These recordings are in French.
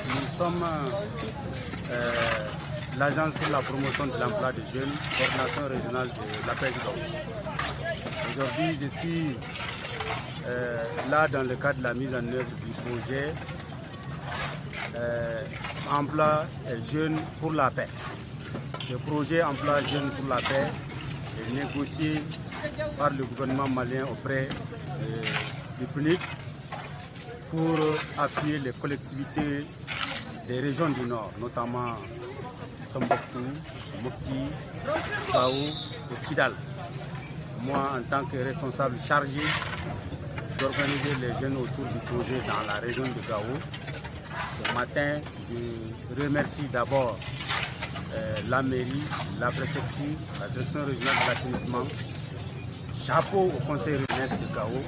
Nous sommes l'Agence pour la promotion de l'emploi des jeunes, coordination régionale de l'APEJ Gao. Aujourd'hui, je suis là dans le cadre de la mise en œuvre du projet Emploi Jeunes pour la paix. Le projet Emploi Jeunes pour la paix est négocié par le gouvernement malien auprès du PNUD pour appuyer les collectivités des régions du Nord, notamment Tombouctou, Mopti, Gao et Kidal. Moi, en tant que responsable chargé d'organiser les jeunes autour du projet dans la région de Gao, ce matin, je remercie d'abord la mairie, la préfecture, la direction régionale de l'assainissement. Chapeau au conseil régional de Gao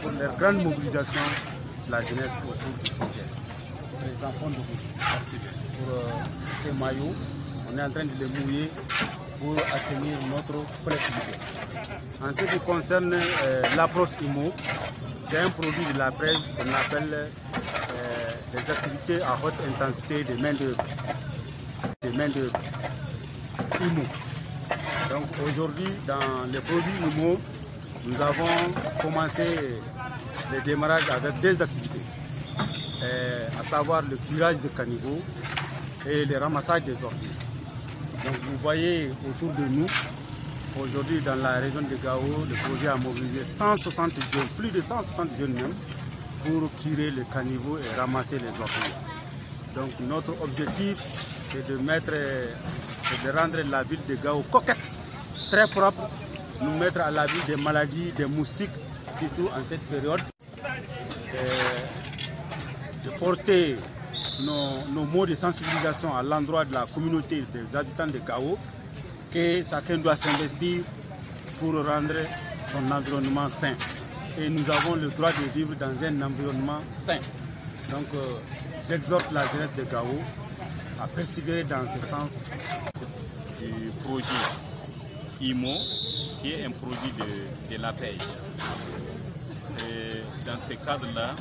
pour leur grande mobilisation de la jeunesse autour du projet. Président Fondou, merci pour ces maillots. On est en train de les mouiller pour assainir notre collectivité. En ce qui concerne l'approche IMO, c'est un produit de la presse qu'on appelle des activités à haute intensité de main-d'œuvre. IMO. Donc aujourd'hui, dans les produits IMO, nous avons commencé le démarrage avec deux activités, à savoir le curage de caniveaux et le ramassage des ordures. Donc vous voyez autour de nous, aujourd'hui dans la région de Gao, le projet a mobilisé 160 jeunes, plus de 160 jeunes même, pour curer les caniveaux et ramasser les ordures. Donc notre objectif, c'est de rendre la ville de Gao coquette, très propre, nous mettre à l'abri des maladies, des moustiques, surtout en cette période, de porter nos mots de sensibilisation à l'endroit de la communauté des habitants de Gao, que chacun doit s'investir pour rendre son environnement sain. Et nous avons le droit de vivre dans un environnement sain. Donc j'exhorte la jeunesse de Gao à persévérer dans ce sens. Du projet IMO, qui est un produit de l'APEJ. C'est dans ce cadre-là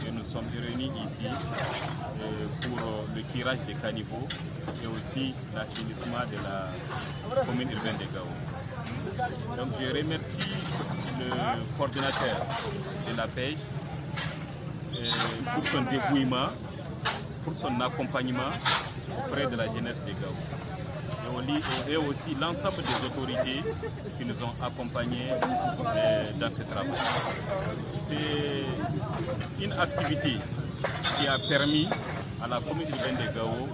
que nous sommes réunis ici pour le curage des caniveaux et aussi l'assainissement de la commune urbaine de Gao. Donc je remercie le coordinateur de l'APEJ pour son dévouement, pour son accompagnement auprès de la jeunesse de Gao. Et aussi l'ensemble des autorités qui nous ont accompagnés dans ce travail. C'est une activité qui a permis à la commune urbaine de Gao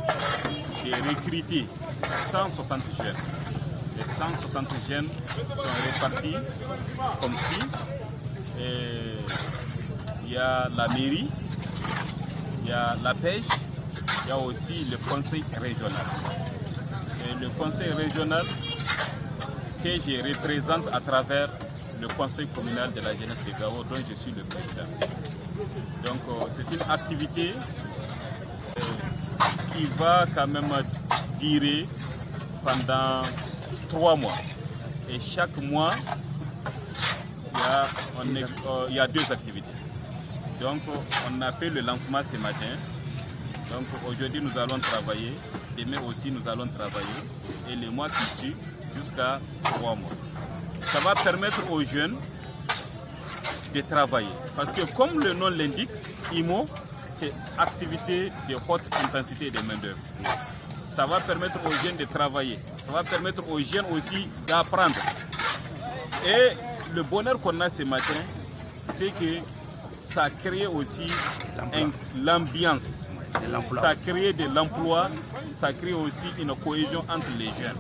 de recruter 160 jeunes. Les 160 jeunes sont répartis comme ci. Il y a la mairie, il y a la pêche, il y a aussi le conseil régional. Et le conseil régional que je représente à travers le conseil communal de la jeunesse de Gao, dont je suis le président. Donc c'est une activité qui va quand même durer pendant 3 mois. Et chaque mois, il y a 2 activités. Donc on a fait le lancement ce matin. Donc aujourd'hui nous allons travailler. Demain aussi nous allons travailler et les mois qui suivent jusqu'à 3 mois. Ça va permettre aux jeunes de travailler. Parce que comme le nom l'indique, IMO, c'est activité de haute intensité de main-d'œuvre. Ça va permettre aux jeunes de travailler. Ça va permettre aux jeunes aussi d'apprendre. Et le bonheur qu'on a ce matin, c'est que ça crée aussi l'ambiance. Ça crée de l'emploi, ça crée aussi une cohésion entre les jeunes.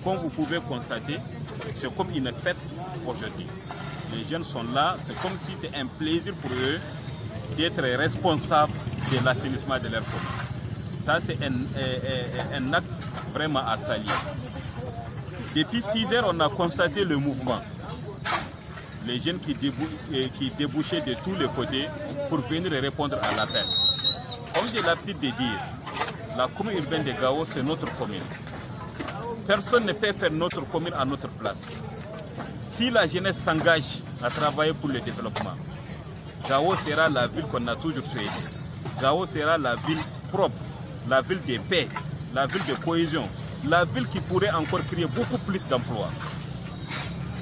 Comme vous pouvez constater, c'est comme une fête aujourd'hui. Les jeunes sont là, c'est comme si c'est un plaisir pour eux d'être responsables de l'assainissement de leur commune. Ça, c'est un acte vraiment à saluer. Depuis 6 heures, on a constaté le mouvement. Les jeunes qui débouchaient de tous les côtés pour venir répondre à l'appel. Comme j'ai l'habitude de dire, la commune urbaine de Gao, c'est notre commune. Personne ne peut faire notre commune à notre place. Si la jeunesse s'engage à travailler pour le développement, Gao sera la ville qu'on a toujours souhaitée. Gao sera la ville propre, la ville de paix, la ville de cohésion, la ville qui pourrait encore créer beaucoup plus d'emplois.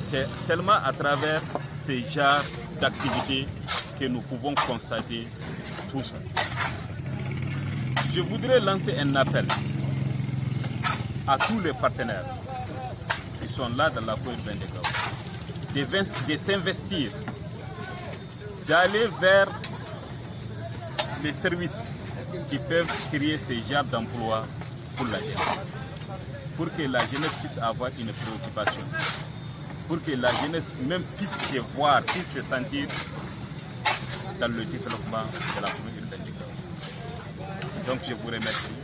C'est seulement à travers ces genres d'activités que nous pouvons constater tout ça. Je voudrais lancer un appel à tous les partenaires qui sont là dans la commune de Gao, de s'investir, d'aller vers les services qui peuvent créer ce genre d'emploi pour la jeunesse, pour que la jeunesse puisse avoir une préoccupation, pour que la jeunesse même puisse se voir, puisse se sentir dans le développement de la commune urbaine de Gao. Donc je vous remercie.